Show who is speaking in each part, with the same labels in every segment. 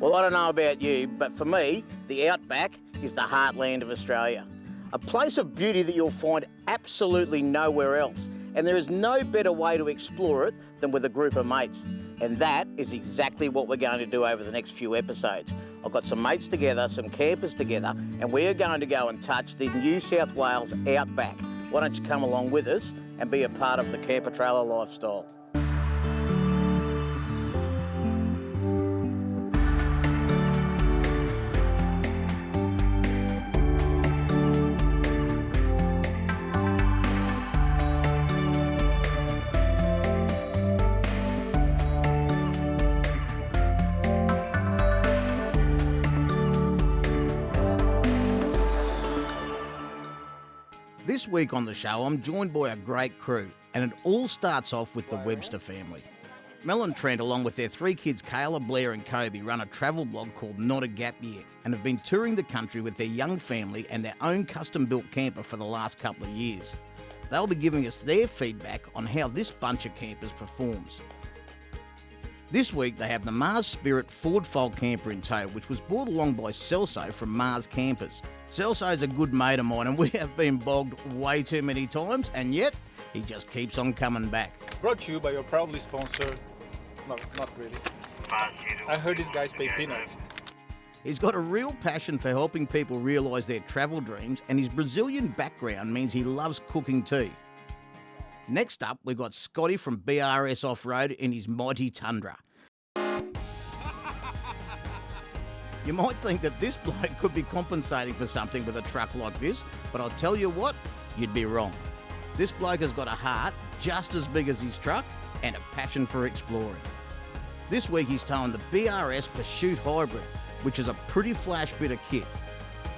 Speaker 1: Well, I don't know about you, but for me, the Outback is the heartland of Australia. A place of beauty that you'll find absolutely nowhere else. And there is no better way to explore it than with a group of mates. And that is exactly what we're going to do over the next few episodes. I've got some mates together, some campers together, and we're going to go and touch the New South Wales Outback. Why don't you come along with us and be a part of the camper trailer lifestyle? This week on the show, I'm joined by a great crew, and it all starts off with the Webster family. Mel and Trent, along with their three kids, Kayla, Blair and Kobe, run a travel blog called Not a Gap Year and have been touring the country with their young family and their own custom-built camper for the last couple of years. They'll be giving us their feedback on how this bunch of campers performs. This week, they have the Mars Spirit Ford Fold camper in tow, which was brought along by Celso from Mars Campers. Celso's a good mate of mine, and we have been bogged way too many times, and yet he just keeps on coming back.
Speaker 2: Brought to you by your proudly sponsored... No, not really. I heard these guys pay peanuts.
Speaker 1: He's got a real passion for helping people realise their travel dreams, and his Brazilian background means he loves cooking too. Next up, we've got Scotty from BRS Off-Road in his mighty Tundra. You might think that this bloke could be compensating for something with a truck like this, but I'll tell you what, you'd be wrong. This bloke has got a heart just as big as his truck and a passion for exploring. This week he's towing the BRS Pursuit Hybrid, which is a pretty flash bit of kit.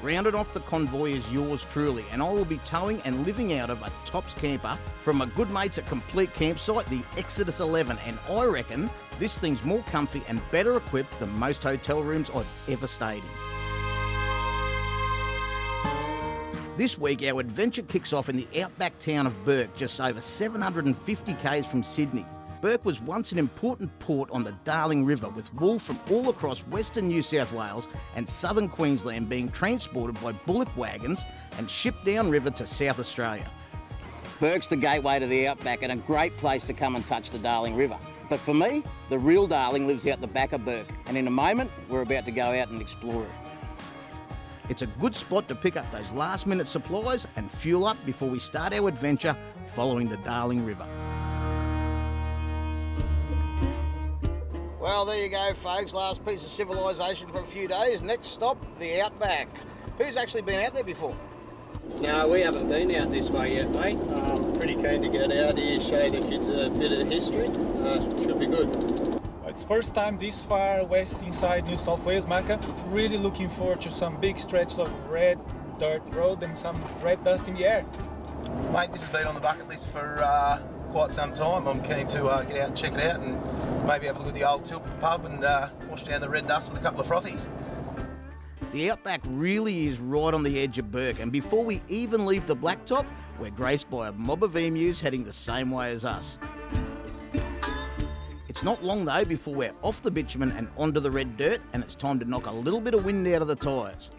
Speaker 1: Rounded off the convoy is yours truly, and I will be towing and living out of a tops camper from my good mates at Complete Campsite, the Exodus 11, and I reckon this thing's more comfy and better equipped than most hotel rooms I've ever stayed in. This week our adventure kicks off in the outback town of Bourke, just over 750 k's from Sydney. Bourke was once an important port on the Darling River, with wool from all across western New South Wales and southern Queensland being transported by bullock wagons and shipped downriver to South Australia. Bourke's the gateway to the outback and a great place to come and touch the Darling River. But for me, the real darling lives out the back of Bourke, and in a moment, we're about to go out and explore it. It's a good spot to pick up those last-minute supplies and fuel up before we start our adventure following the Darling River. Well, there you go, folks. Last piece of civilisation for a few days. Next stop, the Outback. Who's actually been out there before?
Speaker 3: No, we haven't been out this way yet, mate. Pretty keen to get out here, show the kids a bit of history. Should be good.
Speaker 2: It's first time this far west inside New South Wales, Macca. Really looking forward to some big stretches of red dirt road and some red dust in the air.
Speaker 4: Mate, this has been on the bucket list for quite some time. I'm keen to get out and check it out and maybe have a look at the old Tilbury pub and wash down the red dust with a couple of frothies.
Speaker 1: The Outback really is right on the edge of Bourke, and before we even leave the blacktop, we're graced by a mob of emus heading the same way as us. It's not long though before we're off the bitumen and onto the red dirt, and it's time to knock a little bit of wind out of the tyres.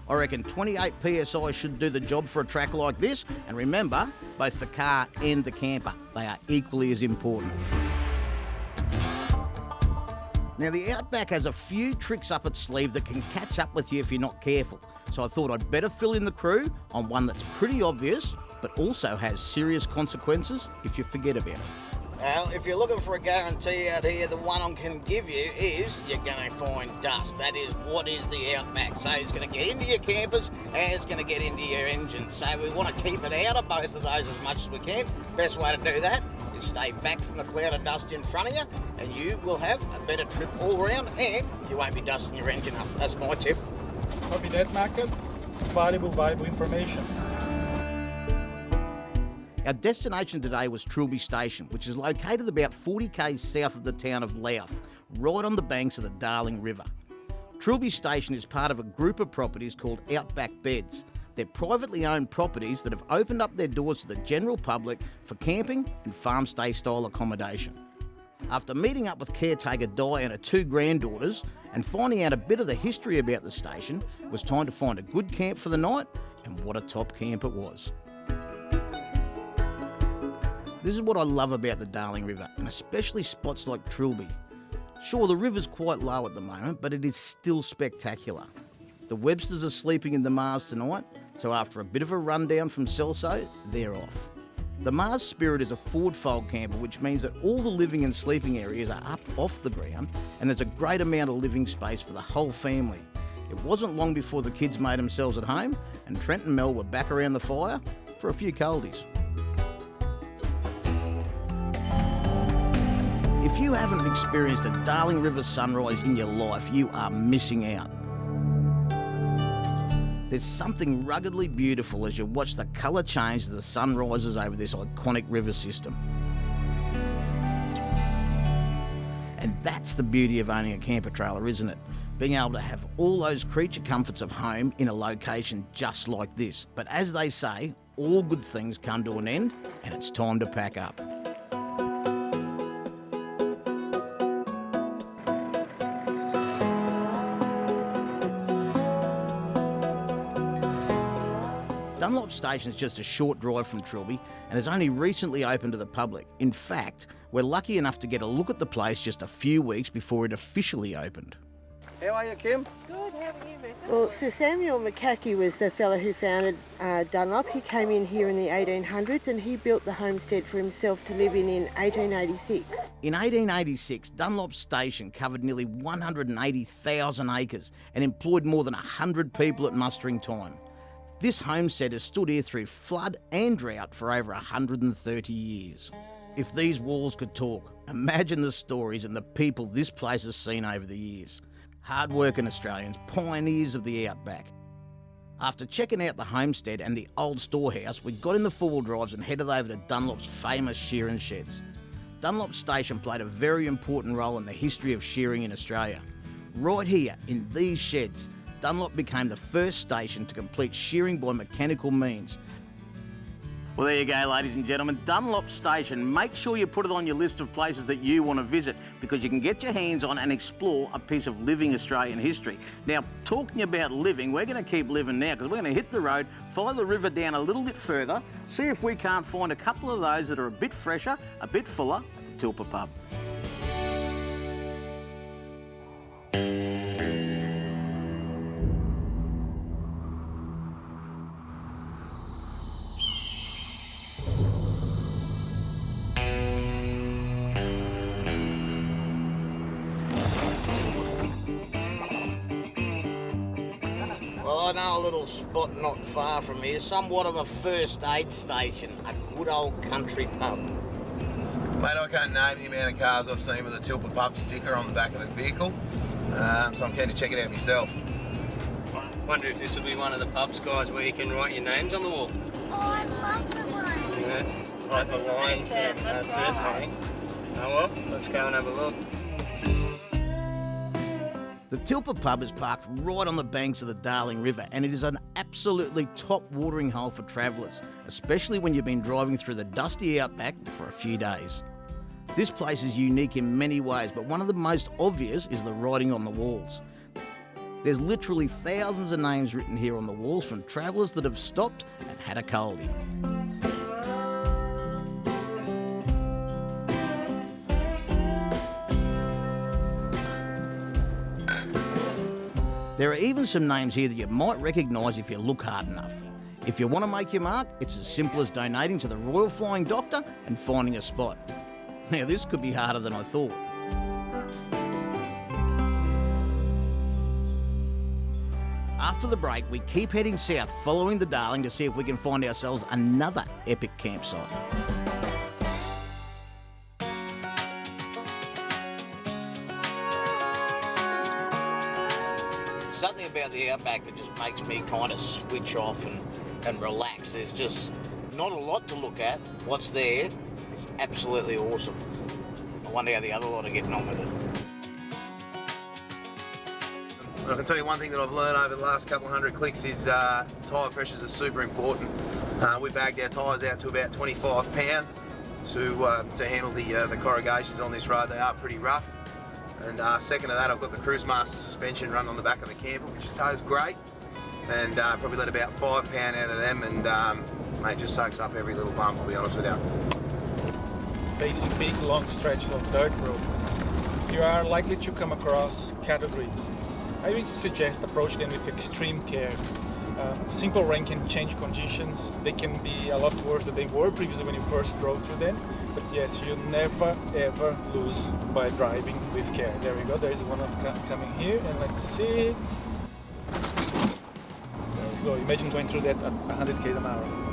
Speaker 1: I reckon 28 PSI should do the job for a track like this, and remember, both the car and the camper, they are equally as important. Now, the Outback has a few tricks up its sleeve that can catch up with you if you're not careful, so I thought I'd better fill in the crew on one that's pretty obvious, but also has serious consequences if you forget about it. Well, if you're looking for a guarantee out here, the one I can give you is you're going to find dust. That is what is the Outback. So it's going to get into your campers and it's going to get into your engines. So we want to keep it out of both of those as much as we can. Best way to do that is stay back from the cloud of dust in front of you, and you will have a better trip all around, and you won't be dusting your engine up. That's my tip.
Speaker 2: Copy that, Macca. Valuable information.
Speaker 1: Our destination today was Trilby Station, which is located about 40 k's south of the town of Louth, right on the banks of the Darling River. Trilby Station is part of a group of properties called Outback Beds. They're privately owned properties that have opened up their doors to the general public for camping and farm stay style accommodation. After meeting up with caretaker Di and her 2 granddaughters and finding out a bit of the history about the station, it was time to find a good camp for the night, and what a top camp it was. This is what I love about the Darling River, and especially spots like Trilby. Sure, the river's quite low at the moment, but it is still spectacular. The Websters are sleeping in the Mars tonight, so after a bit of a rundown from Celso, they're off. The Mars Spirit is a forward-fold camper, which means that all the living and sleeping areas are up off the ground, and there's a great amount of living space for the whole family. It wasn't long before the kids made themselves at home, and Trent and Mel were back around the fire for a few coldies. If you haven't experienced a Darling River sunrise in your life, you are missing out. There's something ruggedly beautiful as you watch the colour change as the sun rises over this iconic river system. And that's the beauty of owning a camper trailer, isn't it? Being able to have all those creature comforts of home in a location just like this. But as they say, all good things come to an end, and it's time to pack up. Dunlop Station is just a short drive from Trilby and has only recently opened to the public. In fact, we're lucky enough to get a look at the place just a few weeks before it officially opened.
Speaker 4: How are you, Kim?
Speaker 5: Good, how are you, Mecca?
Speaker 6: Well, Sir Samuel McCackey was the fellow who founded Dunlop. He came in here in the 1800s and he built the homestead for himself to live in 1886.
Speaker 1: In 1886, Dunlop Station covered nearly 180,000 acres and employed more than 100 people at mustering time. This homestead has stood here through flood and drought for over 130 years. If these walls could talk, imagine the stories and the people this place has seen over the years. Hard-working Australians, pioneers of the outback. After checking out the homestead and the old storehouse, we got in the four-wheel drives and headed over to Dunlop's famous shearing sheds. Dunlop Station played a very important role in the history of shearing in Australia. Right here, in these sheds, Dunlop became the first station to complete shearing by mechanical means. Well, there you go, ladies and gentlemen. Dunlop Station. Make sure you put it on your list of places that you want to visit, because you can get your hands on and explore a piece of living Australian history. Now, talking about living, we're going to keep living now, because we're going to hit the road, follow the river down a little bit further, see if we can't find a couple of those that are a bit fresher, a bit fuller, at the Tilpa Pub. Well, I know a little spot not far from here, somewhat of a first aid station, a good old country pub.
Speaker 4: Mate, I can't name the amount of cars I've seen with a Tilpa Pub sticker on the back of the vehicle, so I'm keen to check it out myself.
Speaker 3: I wonder if this will be one of the pubs, guys, where you can write your names on the wall.
Speaker 5: Oh, I love the one.
Speaker 3: Yeah, like the lines there. That's it, mate. Oh well, let's go and have a look.
Speaker 1: The Tilpa Pub is parked right on the banks of the Darling River, and it is an absolutely top watering hole for travellers, especially when you've been driving through the dusty outback for a few days. This place is unique in many ways, but one of the most obvious is the writing on the walls. There's literally thousands of names written here on the walls from travellers that have stopped and had a coldie. There are even some names here that you might recognise if you look hard enough. If you want to make your mark, it's as simple as donating to the Royal Flying Doctor and finding a spot. Now, this could be harder than I thought. After the break, we keep heading south, following the Darling to see if we can find ourselves another epic campsite. Something about the outback that just makes me kind of switch off and relax. There's just not a lot to look at. What's there is absolutely awesome. I wonder how the other lot are getting on with it.
Speaker 4: I can tell you one thing that I've learned over the last couple of hundred clicks is tyre pressures are super important. We bagged our tyres out to about 25 pound, to handle the corrugations on this road. They are pretty rough. And second to that, I've got the Cruise Master suspension run on the back of the camper, which tows great. And probably let about 5 pound out of them, and mate, just soaks up every little bump, I'll be honest with you.
Speaker 2: Facing big long stretches of dirt road, you are likely to come across cattle grids. I would suggest approach them with extreme care. Simple rain can change conditions. They can be a lot worse than they were previously when you first drove through them. But yes, you never ever lose by driving with care. There we go, there is one coming here, and let's see. There we go, imagine going through that at 100 km an hour.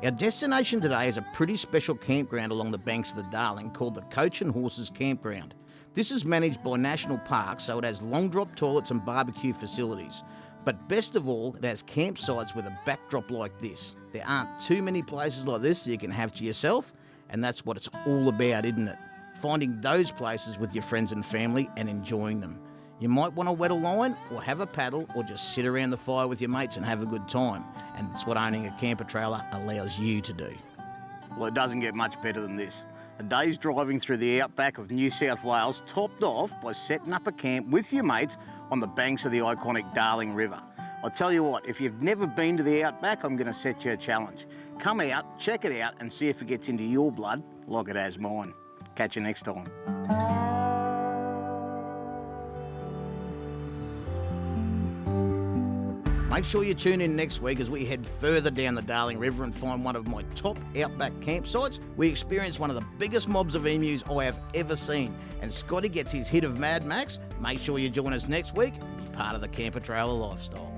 Speaker 1: Our destination today is a pretty special campground along the banks of the Darling called the Coach and Horses Campground. This is managed by National Parks, so it has long drop toilets and barbecue facilities. But best of all, it has campsites with a backdrop like this. There aren't too many places like this that you can have to yourself, and that's what it's all about, isn't it? Finding those places with your friends and family and enjoying them. You might want to wet a line or have a paddle or just sit around the fire with your mates and have a good time. And it's what owning a camper trailer allows you to do. Well, it doesn't get much better than this. A day's driving through the outback of New South Wales topped off by setting up a camp with your mates on the banks of the iconic Darling River. I'll tell you what, if you've never been to the outback, I'm going to set you a challenge. Come out, check it out and see if it gets into your blood like it has mine. Catch you next time. Make sure you tune in next week as we head further down the Darling River and find one of my top outback campsites. We experience one of the biggest mobs of emus I have ever seen, and Scotty gets his hit of Mad Max. Make sure you join us next week and be part of the camper trailer lifestyle.